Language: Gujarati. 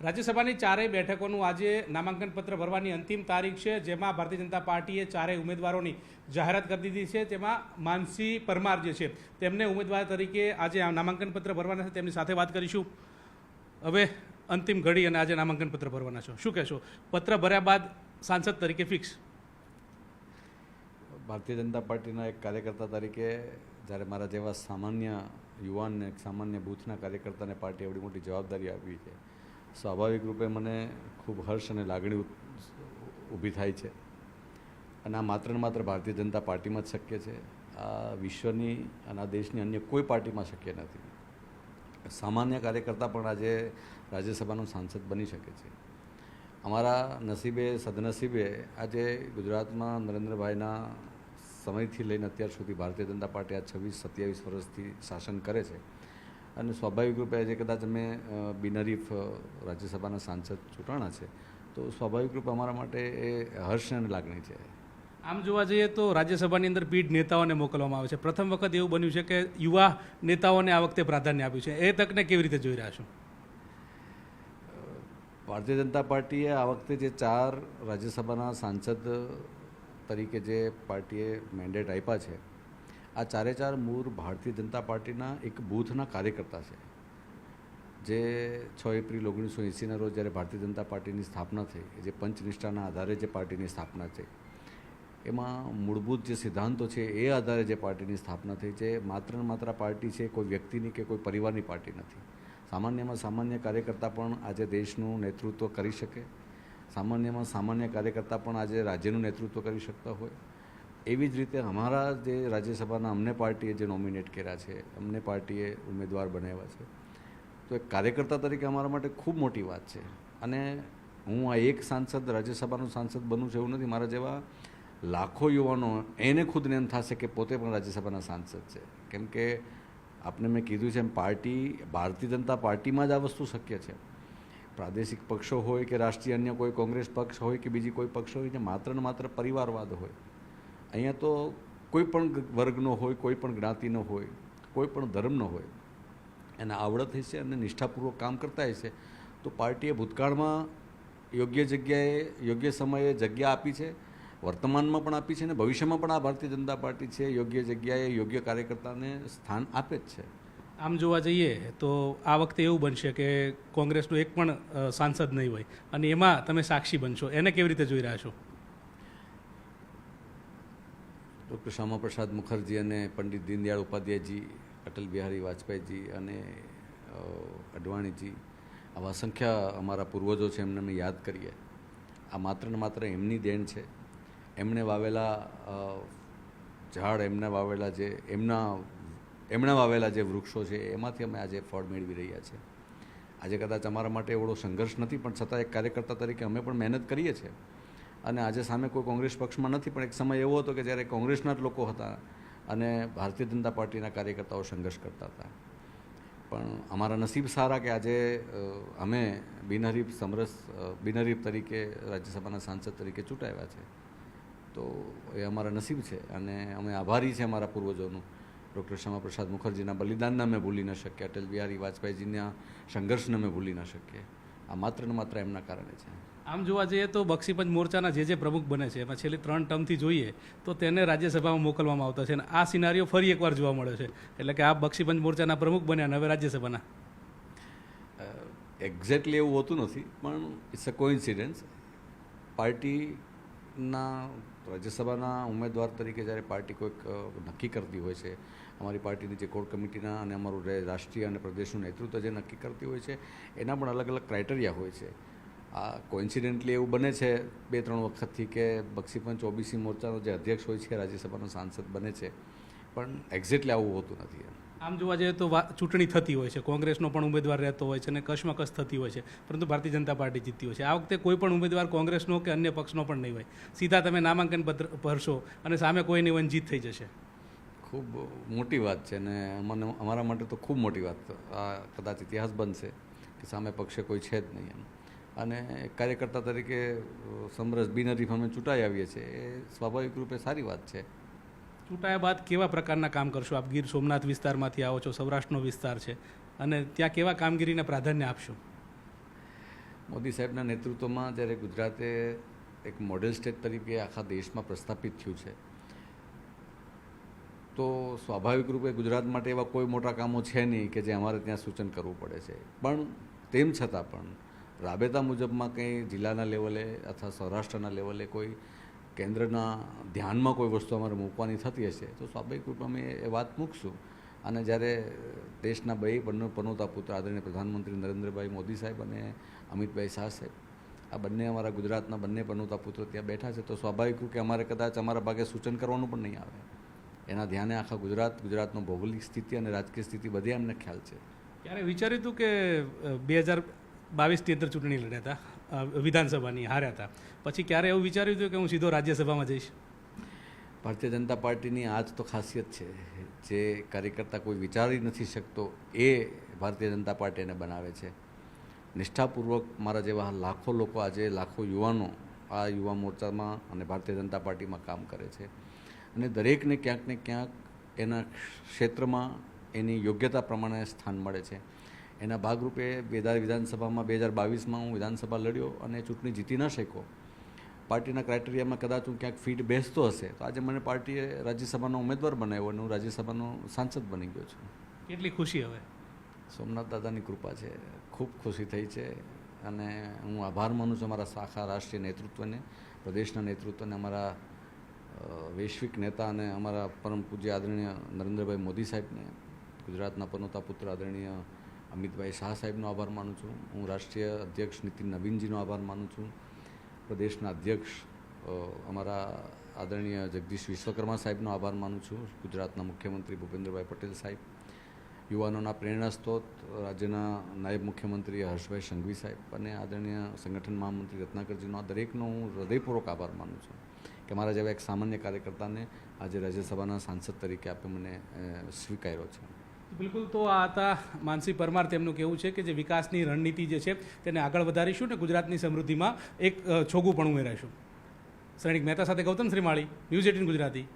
રાજ્યસભાની ચારેય બેઠકોનું આજે નામાંકન પત્ર ભરવાની અંતિમ તારીખ છે, જેમાં ભારતીય જનતા પાર્ટીએ ચારેય ઉમેદવારોની જાહેરાત કરી દીધી છે. તેમાં માનસી પરમાર જે છે તેમને ઉમેદવાર તરીકે આજે નામાંકન પત્ર ભરવાના છે. તેમની સાથે વાત કરીશું. હવે અંતિમ ઘડી અને આજે નામાંકન પત્ર ભરવાના છો, શું કહેશો? પત્ર ભર્યા બાદ સાંસદ તરીકે ફિક્સ? ભારતીય જનતા પાર્ટીના એક કાર્યકર્તા તરીકે જ્યારે મારા જેવા સામાન્ય યુવાનને એક સામાન્ય બૂથના કાર્યકર્તાને પાર્ટી એવડી મોટી જવાબદારી આપી છે, સ્વાભાવિક રૂપે મને ખૂબ હર્ષ અને લાગણી ઊભી થાય છે. અને આ માત્ર ને માત્ર ભારતીય જનતા પાર્ટીમાં જ શક્ય છે. આ વિશ્વની અને આ દેશની અન્ય કોઈ પાર્ટીમાં શક્ય નથી. સામાન્ય કાર્યકર્તા પણ આજે રાજ્યસભાનો સાંસદ બની શકે છે. અમારા નસીબે સદનસીબે આજે ગુજરાતમાં નરેન્દ્રભાઈના સમયથી લઈને અત્યાર સુધી ભારતીય જનતા પાર્ટી આ 26-27 વર્ષથી શાસન કરે છે. અને સ્વાભાવિક રૂપે આજે કદાચ અમે બિનહરીફ રાજ્યસભાના સાંસદ ચૂંટાણા છે, તો સ્વાભાવિક રૂપે અમારા માટે એ હર્ષ અને લાગણી છે. આમ જોવા જઈએ તો રાજ્યસભાની અંદર પીઢ નેતાઓને મોકલવામાં આવે છે. પ્રથમ વખત એવું બન્યું છે કે યુવા નેતાઓને આ વખતે પ્રાધાન્ય આપ્યું છે. એ તકને કેવી રીતે જોઈ રહ્યા છો? ભારતીય જનતા પાર્ટીએ આ વખતે જે 4 રાજ્યસભાના સાંસદ તરીકે જે પાર્ટીએ મેન્ડેટ આપ્યા છે, આ 4 મૂળ ભારતીય જનતા પાર્ટીના એક બૂથના કાર્યકર્તા છે. જે 6 એપ્રિલ 1980ના રોજ જ્યારે ભારતીય જનતા પાર્ટીની સ્થાપના થઈ, જે પંચનિષ્ઠાના આધારે જે પાર્ટીની સ્થાપના થઈ, એમાં મૂળભૂત જે સિદ્ધાંતો છે એ આધારે જે પાર્ટીની સ્થાપના થઈ છે. માત્ર ને માત્ર પાર્ટી છે કોઈ વ્યક્તિની કે કોઈ પરિવારની પાર્ટી નથી. સામાન્યમાં સામાન્ય કાર્યકર્તા પણ આજે દેશનું નેતૃત્વ કરી શકે, સામાન્યમાં સામાન્ય કાર્યકર્તા પણ આજે રાજ્યનું નેતૃત્વ કરી શકતા હોય. એવી જ રીતે અમારા જે રાજ્યસભાના અમને પાર્ટીએ જે નોમિનેટ કર્યા છે, અમને પાર્ટીએ ઉમેદવાર બનાવ્યા છે, તો એક કાર્યકર્તા તરીકે અમારા માટે ખૂબ મોટી વાત છે. અને હું આ એક સાંસદ રાજ્યસભાનું સાંસદ બનું છું એવું નથી. મારા જેવા લાખો યુવાનો એને ખુદને એમ થશે કે પોતે પણ રાજ્યસભાના સાંસદ છે. કેમ કે આપને મેં કીધું છે એમ ભારતીય જનતા પાર્ટીમાં જ આ વસ્તુ શક્ય છે. પ્રાદેશિક પક્ષો હોય કે રાષ્ટ્રીય અન્ય કોઈ કોંગ્રેસ પક્ષ હોય કે બીજી કોઈ પક્ષ હોય, જે માત્ર ને માત્ર પરિવારવાદ હોય. અહીંયા તો કોઈ પણ વર્ગનો હોય, કોઈ પણ જ્ઞાતિનો હોય, કોઈ પણ ધર્મનો હોય, એને આવડત હશે અને નિષ્ઠાપૂર્વક કામ કરતા હશે તો પાર્ટીએ ભૂતકાળમાં યોગ્ય જગ્યાએ યોગ્ય સમયે જગ્યા આપી છે, વર્તમાનમાં પણ આપી છે અને ભવિષ્યમાં પણ આ ભારતીય જનતા પાર્ટી છે યોગ્ય જગ્યાએ યોગ્ય કાર્યકર્તાને સ્થાન આપે જ છે. આમ જોવા જઈએ તો આ વખતે એવું બનશે કે કોંગ્રેસનું એક પણ સાંસદ નહીં હોય અને એમાં તમે સાક્ષી બનશો. એને કેવી રીતે જોઈ રહ્યા છો? ડૉક્ટર શ્યામાપ્રસાદ મુખર્જી અને પંડિત દીનદયાળ ઉપાધ્યાયજી, અટલ બિહારી વાજપેયીજી અને અડવાણીજી, આવા અસંખ્ય અમારા પૂર્વજો છે, એમને અમે યાદ કરીએ. આ માત્ર ને માત્ર એમની દેણ છે. એમણે વાવેલા ઝાડ, એમણે વાવેલા જે વૃક્ષો છે એમાંથી અમે આજે ફળ મેળવી રહ્યા છીએ. આજે કદાચ અમારા માટે એવડો સંઘર્ષ નથી, પણ છતાં એક કાર્યકર્તા તરીકે અમે પણ મહેનત કરીએ છીએ. અને આજે સામે કોઈ કોંગ્રેસ પક્ષમાં નથી, પણ એક સમય એવો હતો કે જ્યારે કોંગ્રેસના જ લોકો હતા અને ભારતીય જનતા પાર્ટીના કાર્યકર્તાઓ સંઘર્ષ કરતા હતા. પણ અમારા નસીબ સારા કે આજે અમે બિનહરીફ તરીકે રાજ્યસભાના સાંસદ તરીકે ચૂંટાયા છે. તો એ અમારા નસીબ છે અને અમે આભારી છે અમારા પૂર્વજોનું. ડૉક્ટર શ્યામાપ્રસાદ મુખર્જીના બલિદાનને અમે ભૂલી ન શકીએ, અટલ બિહારી વાજપેયીજીના સંઘર્ષને અમે ભૂલી ન શકીએ. આ માત્ર ને માત્ર એમના કારણે છે. આમ જોવા જઈએ તો બક્ષીપંચ મોરચાના જે પ્રમુખ બને છે એમાં છેલ્લી 3 ટર્મથી જોઈએ તો તેને રાજ્યસભામાં મોકલવામાં આવતા છે અને આ સિનારીઓ ફરી એકવાર જોવા મળે છે. એટલે કે આ બક્ષીપંચ મોરચાના પ્રમુખ બન્યા અને હવે રાજ્યસભાના. એક્ઝેક્ટલી એવું હોતું નથી, પણ ઇટ્સ અ કોઇન્સિડન્સ. પાર્ટીના રાજ્યસભાના ઉમેદવાર તરીકે જ્યારે પાર્ટી કોઈક નક્કી કરતી હોય છે, અમારી પાર્ટીની જે કોર કમિટીના અને અમારું રાષ્ટ્રીય અને પ્રદેશનું નેતૃત્વ જે નક્કી કરતી હોય છે, એના પણ અલગ અલગ ક્રાઇટેરિયા હોય છે. આ કોઇન્સિડન્ટલી એવું બને છે 2-3 વખતથી કે બક્ષીપંચ ઓબીસી મોરચાનો જે અધ્યક્ષ હોય છે રાજ્યસભાનો સાંસદ બને છે, પણ એક્ઝેક્ટલી આવું હોતું નથી. આમ જોવા જઈએ તો ચૂંટણી થતી હોય છે, કોંગ્રેસનો પણ ઉમેદવાર રહેતો હોય છે અને કશમકશ થતી હોય છે, પરંતુ ભારતીય જનતા પાર્ટી જીતતી હોય છે. આ વખતે કોઈ પણ ઉમેદવાર કોંગ્રેસનો કે અન્ય પક્ષનો પણ નહીં હોય, સીધા તમે નામાંકન પત્ર ભરશો અને સામે કોઈ નહીં હોય, જીત થઈ જશે. ખૂબ મોટી વાત છે અને અમારા માટે તો ખૂબ મોટી વાત. આ કદાચ ઇતિહાસ બનશે કે સામે પક્ષે કોઈ છે જ નહીં એમ. અને કાર્યકર્તા તરીકે સમરસ બિનહરીફ અમે ચૂંટાઈ આવીએ છીએ, એ સ્વાભાવિક રૂપે સારી વાત છે. ચૂંટાયા બાદ કેવા પ્રકારના કામ કરશો? આપ ગીર સોમનાથ વિસ્તારમાંથી આવો છો, સૌરાષ્ટ્રનો વિસ્તાર છે, અને ત્યાં કેવા કામગીરીને પ્રાધાન્ય આપશો? મોદી સાહેબના નેતૃત્વમાં જ્યારે ગુજરાતે એક મોડેલ સ્ટેટ તરીકે આખા દેશમાં પ્રસ્થાપિત થયું છે, તો સ્વાભાવિક રૂપે ગુજરાત માટે એવા કોઈ મોટા કામો છે નહીં કે જે અમારે ત્યાં સૂચન કરવું પડે છે. પણ તેમ છતાં પણ રાબેતા મુજબમાં કંઈ જિલ્લાના લેવલે અથવા સૌરાષ્ટ્રના લેવલે કોઈ કેન્દ્રના ધ્યાનમાં કોઈ વસ્તુ અમારે મૂકવાની થતી હશે તો સ્વાભાવિક રૂપે અમે એ વાત મૂકશું. અને જ્યારે દેશના બંને પનોતા પુત્ર આદરણીય પ્રધાનમંત્રી નરેન્દ્રભાઈ મોદી સાહેબ અને અમિતભાઈ શાહ સાહેબ, આ બંને અમારા ગુજરાતના બંને પનોતા પુત્રો ત્યાં બેઠા છે, તો સ્વાભાવિક કે અમારે કદાચ અમારા ભાગે સૂચન કરવાનું પણ નહીં આવે. એના ધ્યાને આખા ગુજરાતનો ભૌગોલિક સ્થિતિ અને રાજકીય સ્થિતિ બધે અમને ખ્યાલ છે. ક્યારે વિચાર્યું હતું કે 2022ની અંદર ચૂંટણી લડ્યા હતા, વિધાનસભાની હાર્યા હતા, પછી ક્યારે એવું વિચાર્યું હતું કે હું સીધો રાજ્યસભામાં જઈશ? ભારતીય જનતા પાર્ટીની આ જ તો ખાસિયત છે, જે કાર્યકર્તા કોઈ વિચારી નથી શકતો એ ભારતીય જનતા પાર્ટી એને બનાવે છે. નિષ્ઠાપૂર્વક મારા જેવા લાખો લોકો, આજે લાખો યુવાનો આ યુવા મોરચામાં અને ભારતીય જનતા પાર્ટીમાં કામ કરે છે અને દરેકને ક્યાંક ને ક્યાંક એના ક્ષેત્રમાં એની યોગ્યતા પ્રમાણે સ્થાન મળે છે. એના ભાગરૂપે વિધાનસભામાં 2022માં હું વિધાનસભા લડ્યો અને ચૂંટણી જીતી ન શક્યો. પાર્ટીના ક્રાઇટેરિયામાં કદાચ હું ક્યાંક ફીટ બેસતો હશે તો આજે મને પાર્ટીએ રાજ્યસભાનો ઉમેદવાર બનાવ્યો અને હું રાજ્યસભાનો સાંસદ બની ગયો છું. કેટલી ખુશી હવે? સોમનાથ દાદાની કૃપા છે, ખૂબ ખુશી થઈ છે અને હું આભાર માનું છું અમારા આખા રાષ્ટ્રીય નેતૃત્વને, પ્રદેશના નેતૃત્વને, અમારા વૈશ્વિક નેતા અને અમારા પરમ પૂજ્ય આદરણીય નરેન્દ્રભાઈ મોદી સાહેબને, ગુજરાતના પનોતા પુત્ર આદરણીય અમિતભાઈ શાહ સાહેબનો આભાર માનું છું. હું રાષ્ટ્રીય અધ્યક્ષ નીતિન નવીનજીનો આભાર માનું છું. પ્રદેશના અધ્યક્ષ અમારા આદરણીય જગદીશ વિશ્વકર્મા સાહેબનો આભાર માનું છું. ગુજરાતના મુખ્યમંત્રી ભૂપેન્દ્રભાઈ પટેલ સાહેબ, યુવાનોના પ્રેરણા સ્ત્રોત રાજ્યના નાયબ મુખ્યમંત્રી હર્ષભાઈ સંઘવી સાહેબ અને આદરણીય સંગઠન મહામંત્રી રત્નાકરજીનો આ દરેકનો હું હૃદયપૂર્વક આભાર માનું છું કે મારા જેવા એક સામાન્ય કાર્યકર્તાને આજે રાજ્યસભાના સાંસદ તરીકે આપે મને સ્વીકાર્યો છે. બિલકુલ. તો આ હતા માનસી પરમાર. તેમનું કહેવું છે કે જે વિકાસની રણનીતિ જે છે તેને આગળ વધારીશું ને ગુજરાતની સમૃદ્ધિમાં એક છોગું પણ ઉમેરાઈશું. શ્રેણિક મહેતા સાથે ગૌતમ શ્રીમાળી, ન્યૂઝ 18 ગુજરાતી.